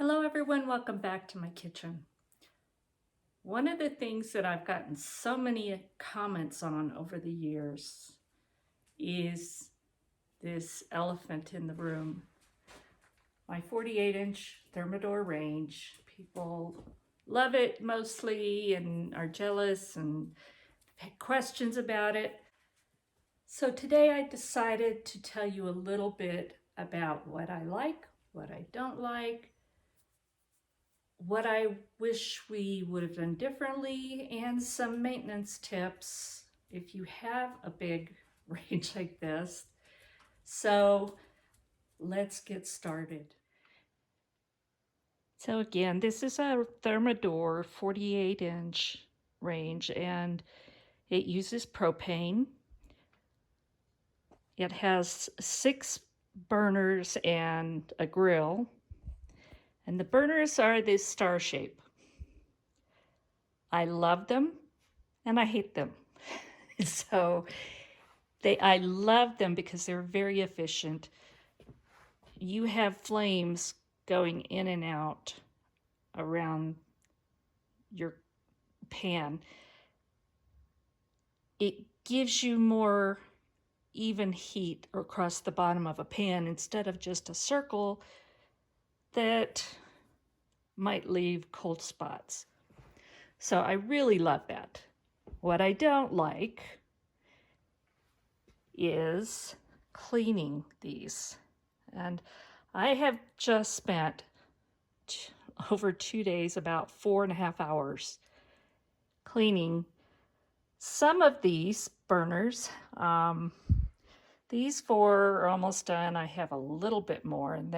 Hello everyone, welcome back to my kitchen. One of the things that I've gotten so many comments on over the years is this elephant in the room. My 48-inch Thermador range. People love it mostly and are jealous and had questions about it. So today I decided to tell you a little bit about what I like, what I don't like, what I wish we would have done differently, and some maintenance tips if you have a big range like this. So let's get started. So again, this is a Thermador 48-inch range, and it uses propane. It has 6 burners and a grill, and the burners are this star shape. I love them and I hate them. So I love them because they're very efficient. You have flames going in and out around your pan. It gives you more even heat across the bottom of a pan instead of just a circle that might leave cold spots. So I really love that. What I don't like is cleaning these. And I have just spent over 2 days, about 4.5 hours cleaning some of these burners. These 4 are almost done. I have a little bit more, and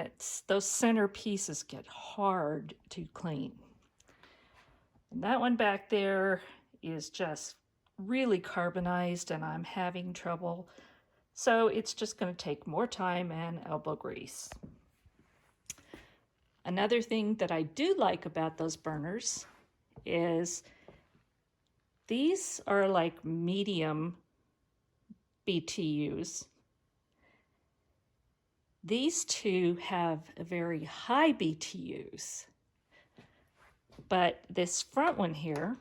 those center pieces get hard to clean. And that one back there is just really carbonized, and I'm having trouble. So it's just going to take more time and elbow grease. Another thing that I do like about those burners is these are like medium BTUs. These 2 have very high BTUs, but this front one here,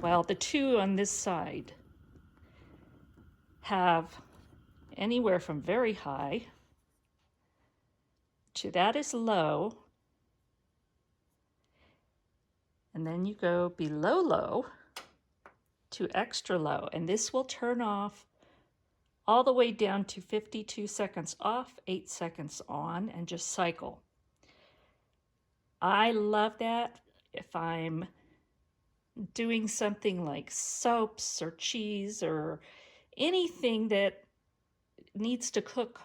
well, the 2 on this side have anywhere from very high to that is low, and then you go below low to extra low, and this will turn off all the way down to 52 seconds off, 8 seconds on, and just cycle. I love that if I'm doing something like soaps or cheese or anything that needs to cook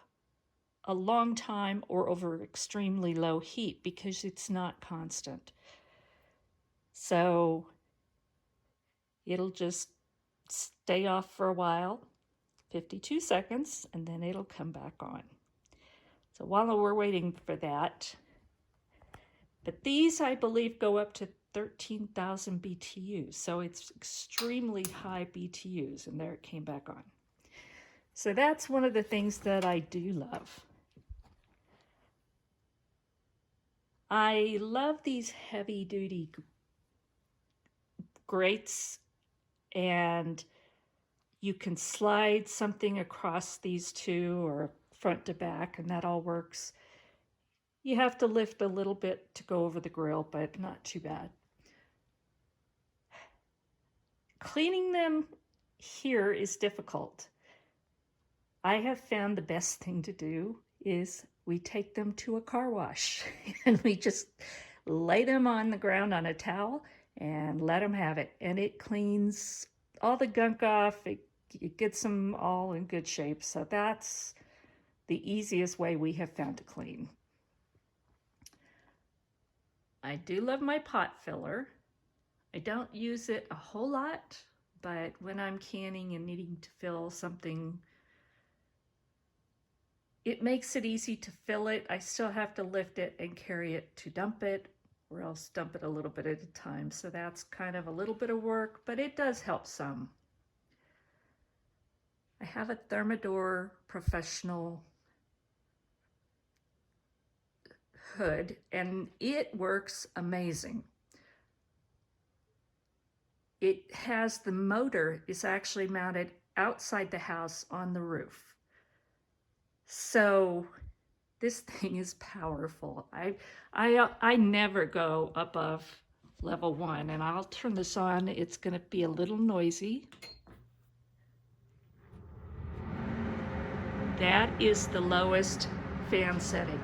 a long time or over extremely low heat, because it's not constant. So it'll just stay off for a while, 52 seconds, and then it'll come back on. So while we're waiting for that, but these I believe go up to 13,000 BTUs, so it's extremely high BTUs, and there it came back on. So that's one of the things that I do love. I love these heavy-duty grates, and you can slide something across these 2 or front to back, and that all works. You have to lift a little bit to go over the grill, but not too bad. Cleaning them here is difficult. I have found the best thing to do is we take them to a car wash and we just lay them on the ground on a towel and let them have it. And it cleans all the gunk off. It gets them all in good shape. So that's the easiest way we have found to clean. I do love my pot filler. I don't use it a whole lot, but when I'm canning and needing to fill something, it makes it easy to fill it. I still have to lift it and carry it to dump it, or else dump it a little bit at a time. So that's kind of a little bit of work, but it does help some. I have a Thermador Professional hood, and it works amazing. It has the motor is actually mounted outside the house on the roof. So this thing is powerful. I never go above level 1, and I'll turn this on. It's going to be a little noisy. That is the lowest fan setting.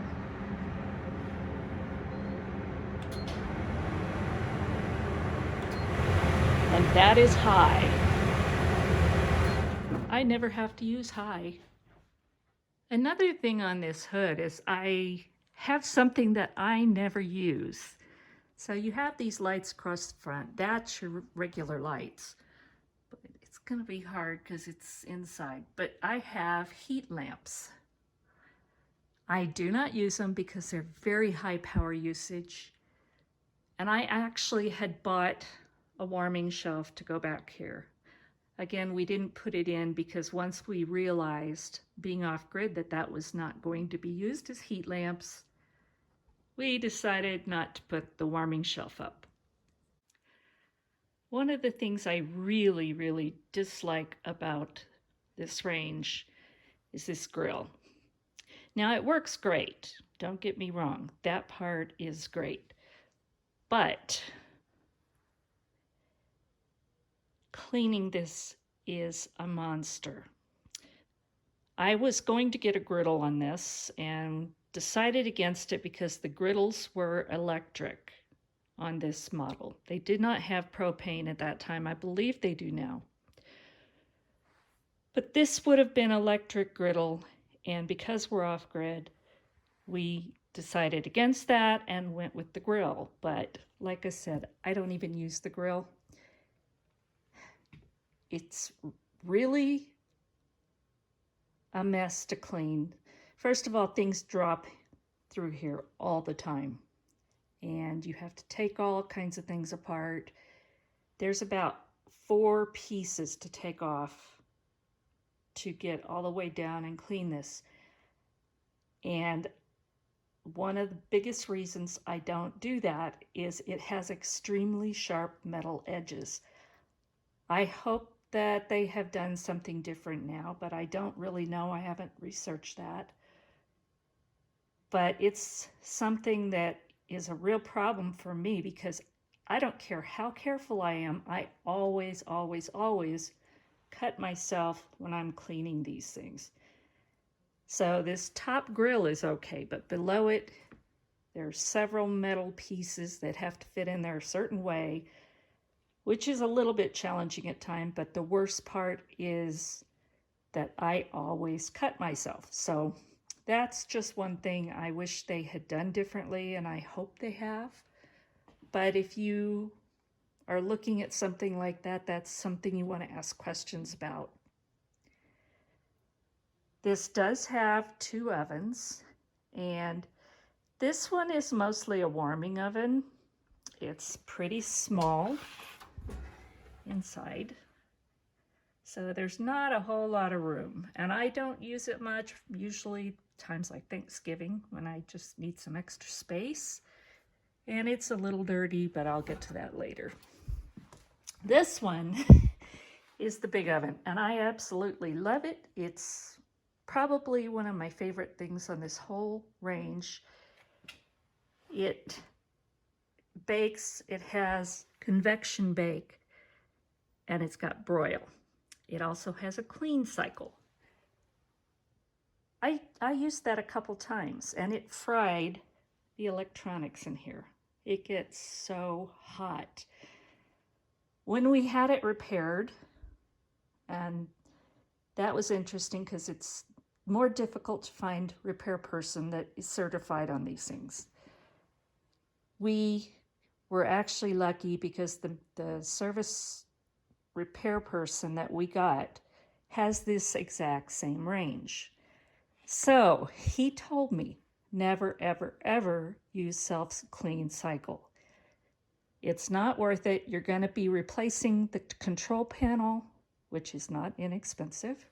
And that is high. I never have to use high. Another thing on this hood is I have something that I never use. So you have these lights across the front. That's your regular lights. But it's going to be hard because it's inside. But I have heat lamps. I do not use them because they're very high power usage. And I actually had bought a warming shelf to go back here. Again, we didn't put it in because once we realized, being off-grid, that that was not going to be used as heat lamps, we decided not to put the warming shelf up. One of the things I really, really dislike about this range is this grill. Now, it works great. Don't get me wrong. That part is great. But cleaning this is a monster. I was going to get a griddle on this and decided against it because the griddles were electric on this model. They did not have propane at that time. I believe they do now. But this would have been electric griddle, and because we're off-grid, we decided against that and went with the grill. But like I said, I don't even use the grill. It's really a mess to clean. First of all, things drop through here all the time, and you have to take all kinds of things apart. There's about 4 pieces to take off to get all the way down and clean this. And one of the biggest reasons I don't do that is it has extremely sharp metal edges. I hope that they have done something different now, but I don't really know. I haven't researched that. But it's something that is a real problem for me because I don't care how careful I am. I always, always, always cut myself when I'm cleaning these things. So this top grill is okay, but below it, there's several metal pieces that have to fit in there a certain way, which is a little bit challenging at times, but the worst part is that I always cut myself. So that's just one thing I wish they had done differently, and I hope they have. But if you are looking at something like that, that's something you want to ask questions about. This does have 2 ovens, and this one is mostly a warming oven. It's pretty small inside, so there's not a whole lot of room, and I don't use it much, usually times like Thanksgiving when I just need some extra space. And it's a little dirty, but I'll get to that later. This one is the big oven, and I absolutely love it. It's probably one of my favorite things on this whole range. It bakes, it has convection bake, and it's got broil. It also has a clean cycle. I used that a couple times, and it fried the electronics in here. It gets so hot. When we had it repaired, and that was interesting because it's more difficult to find a repair person that is certified on these things. We were actually lucky because the service repair person that we got has this exact same range. So he told me, never, ever, ever use self-clean cycle. It's not worth it. You're going to be replacing the control panel, which is not inexpensive.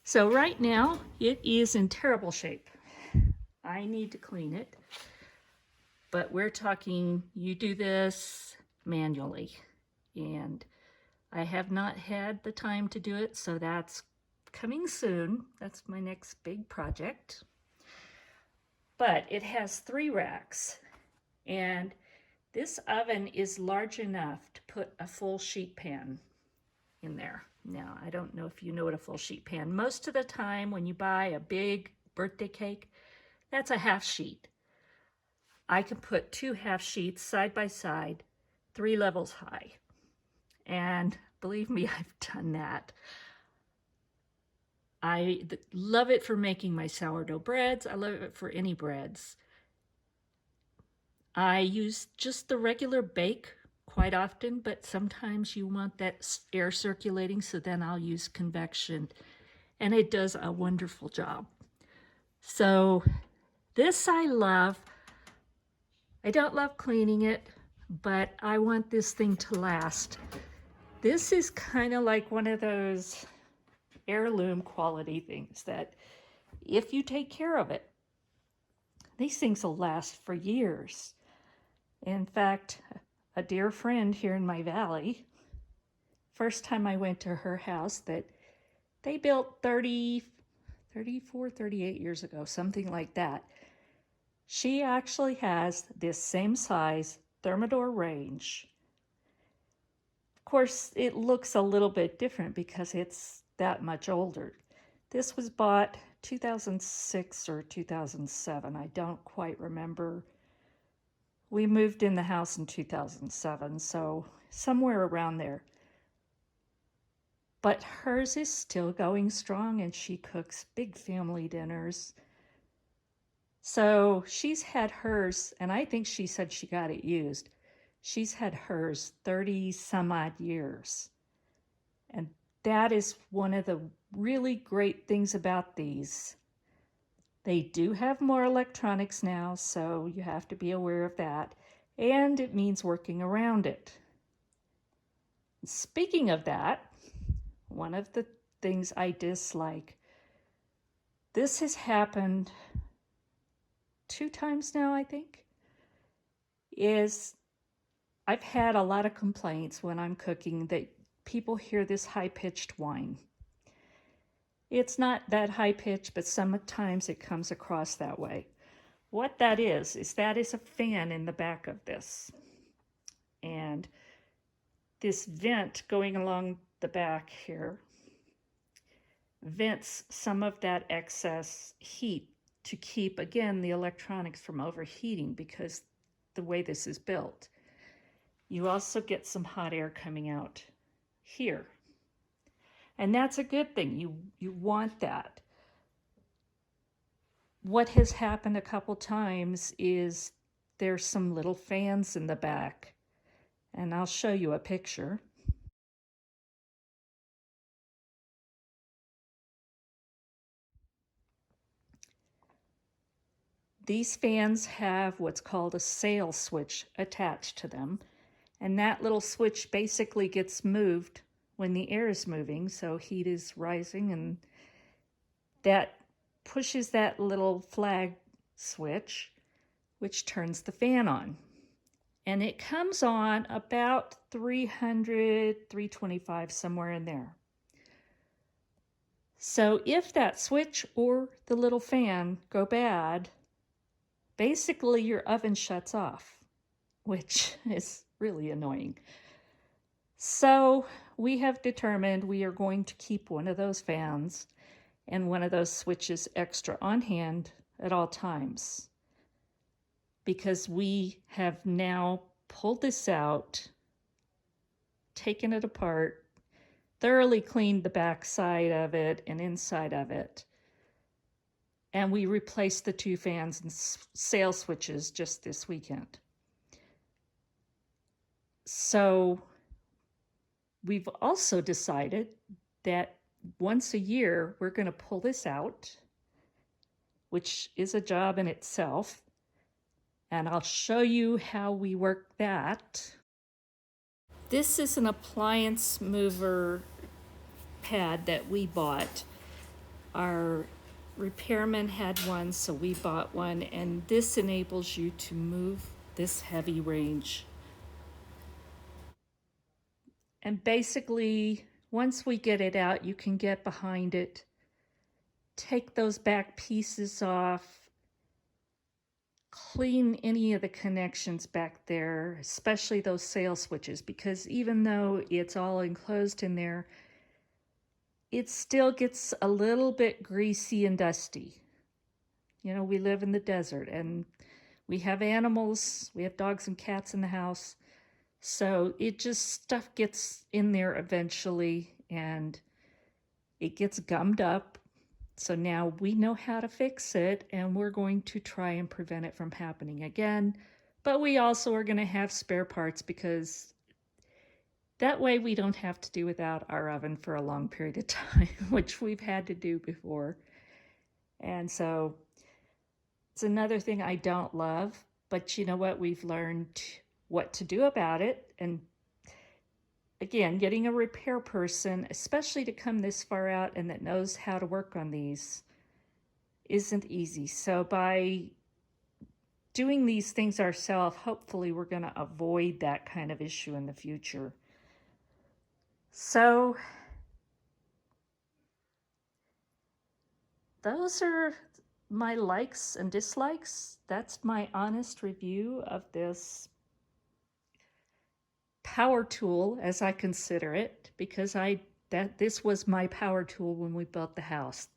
So right now, it is in terrible shape. I need to clean it. but we're talking you do this manually, and I have not had the time to do it, so that's coming soon. That's my next big project. But it has 3 racks, and this oven is large enough to put a full sheet pan in there. Now, I don't know if you know what a full sheet pan. Most of the time when you buy a big birthday cake, that's a half sheet. I can put 2 half sheets side by side, 3 levels high. And believe me, I've done that. I love it for making my sourdough breads. I love it for any breads. I use just the regular bake quite often, but sometimes you want that air circulating, so then I'll use convection, and it does a wonderful job. So this I love. I don't love cleaning it, but I want this thing to last. This is kind of like one of those heirloom quality things that if you take care of it, these things will last for years. In fact, a dear friend here in my valley, first time I went to her house that they built 34, 38 years ago, something like that. She actually has this same size Thermador range. Of course, it looks a little bit different because it's that much older. This was bought 2006 or 2007. I don't quite remember. We moved in the house in 2007, so somewhere around there. But hers is still going strong, and she cooks big family dinners. So she's had hers, and I think she said she got it used. She's had hers 30 some odd years. And that is one of the really great things about these. They do have more electronics now, so you have to be aware of that. And it means working around it. Speaking of that, one of the things I dislike, this has happened 2 times now, I think, is I've had a lot of complaints when I'm cooking that people hear this high-pitched whine. It's not that high-pitched, but sometimes it comes across that way. What that is a fan in the back of this. And this vent going along the back here vents some of that excess heat to keep, again, the electronics from overheating because the way this is built. You also get some hot air coming out here. And that's a good thing. You want that. What has happened a couple times is there's some little fans in the back. And I'll show you a picture. These fans have what's called a sail switch attached to them. And that little switch basically gets moved when the air is moving, so heat is rising, and that pushes that little flag switch, which turns the fan on. And it comes on about 300, 325, somewhere in there. So if that switch or the little fan go bad, basically your oven shuts off, which is really annoying. So we have determined we are going to keep one of those fans and one of those switches extra on hand at all times, because we have now pulled this out, taken it apart, thoroughly cleaned the back side of it and inside of it, and we replaced the 2 fans and sail switches just this weekend. So we've also decided that once a year we're going to pull this out, which is a job in itself, and I'll show you how we work that. This is an appliance mover pad that we bought. Our repairman had one, so we bought one, and this enables you to move this heavy range. And basically, once we get it out, you can get behind it, take those back pieces off, clean any of the connections back there, especially those sail switches, because even though it's all enclosed in there, it still gets a little bit greasy and dusty. You know, we live in the desert and we have animals, we have dogs and cats in the house. So it just, stuff gets in there eventually and it gets gummed up. So now we know how to fix it, and we're going to try and prevent it from happening again. But we also are going to have spare parts, because that way we don't have to do without our oven for a long period of time, which we've had to do before. And so it's another thing I don't love, but you know what? We've learned what to do about it. And again, getting a repair person, especially to come this far out and that knows how to work on these, isn't easy. So by doing these things ourselves, hopefully we're going to avoid that kind of issue in the future. So those are my likes and dislikes. That's my honest review of this power tool, as I consider it, because this was my power tool when we built the house.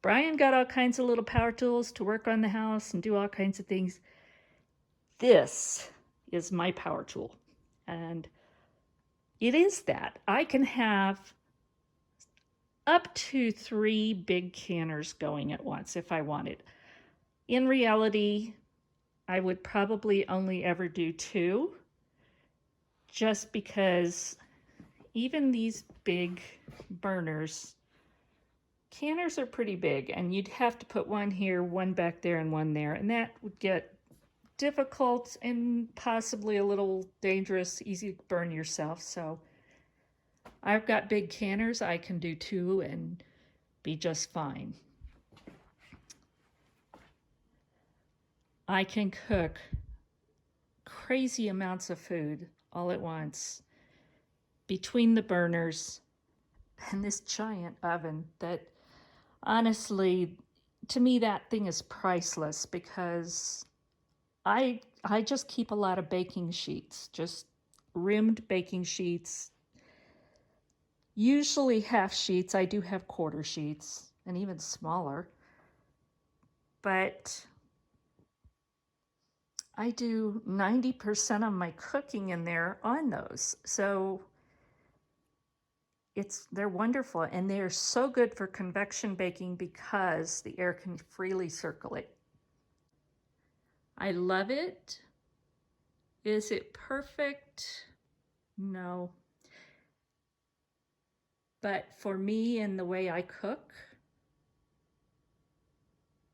Brian got all kinds of little power tools to work on the house and do all kinds of things. This is my power tool. And it is that. I can have up to 3 big canners going at once if I wanted. In reality, I would probably only ever do 2, just because even these big burners, canners are pretty big, and you'd have to put one here, one back there, and one there, and that would get difficult and possibly a little dangerous, easy to burn yourself. So I've got big canners. I can do 2 and be just fine. I can cook crazy amounts of food all at once between the burners and this giant oven that, honestly, to me, that thing is priceless, because I just keep a lot of baking sheets, just rimmed baking sheets, usually half sheets. I do have quarter sheets and even smaller, but I do 90% of my cooking in there on those. So they're wonderful, and they're so good for convection baking because the air can freely circulate. I love it. Is it perfect? No. But for me and the way I cook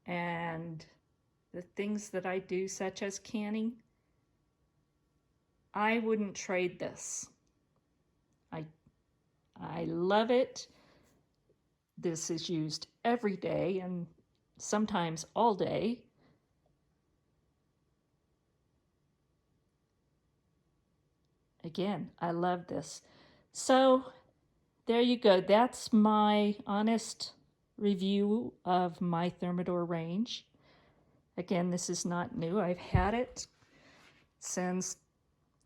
and the things that I do, such as canning, I wouldn't trade this. I love it. This is used every day and sometimes all day. Again, I love this. So there you go. That's my honest review of my Thermador range. Again, this is not new. I've had it since,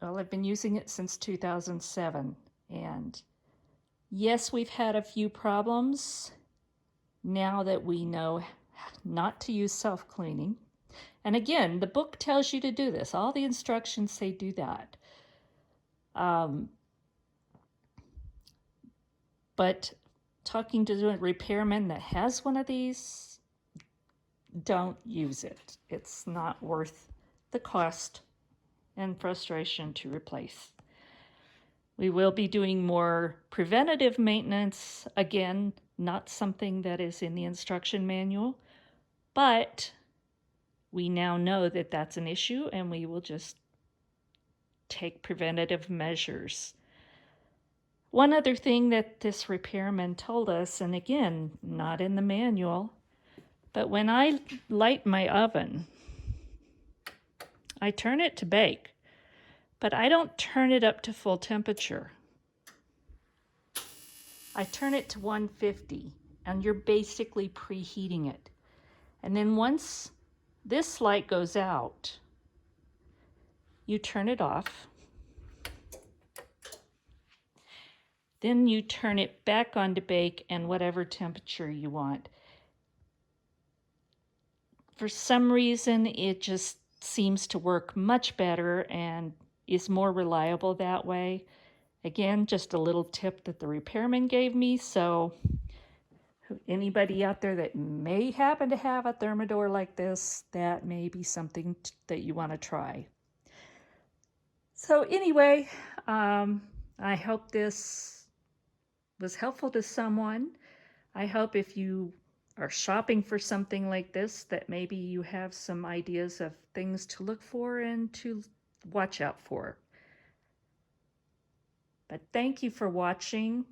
well, I've been using it since 2007. And yes, we've had a few problems now that we know not to use self-cleaning. And again, the book tells you to do this. All the instructions say do that. But talking to a repairman that has one of these, don't use it. It's not worth the cost and frustration to replace. We will be doing more preventative maintenance. Again, not something that is in the instruction manual, but we now know that that's an issue, and we will just take preventative measures. One other thing that this repairman told us, and again, not in the manual, but when I light my oven, I turn it to bake, but I don't turn it up to full temperature. I turn it to 150, and you're basically preheating it. And then once this light goes out, you turn it off. Then you turn it back on to bake and whatever temperature you want. For some reason, it just seems to work much better and is more reliable that way. Again, just a little tip that the repairman gave me, so anybody out there that may happen to have a thermidor like this, that may be something that you want to try. So anyway, I hope this was helpful to someone. I hope if you are shopping for something like this, that maybe you have some ideas of things to look for and to watch out for. But thank you for watching.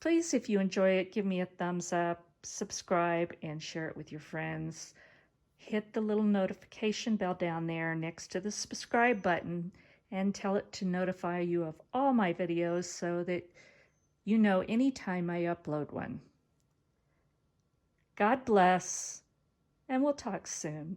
Please, if you enjoy it, give me a thumbs up, subscribe, and share it with your friends. Hit the little notification bell down there next to the subscribe button and tell it to notify you of all my videos so that you know anytime I upload one. God bless, and we'll talk soon.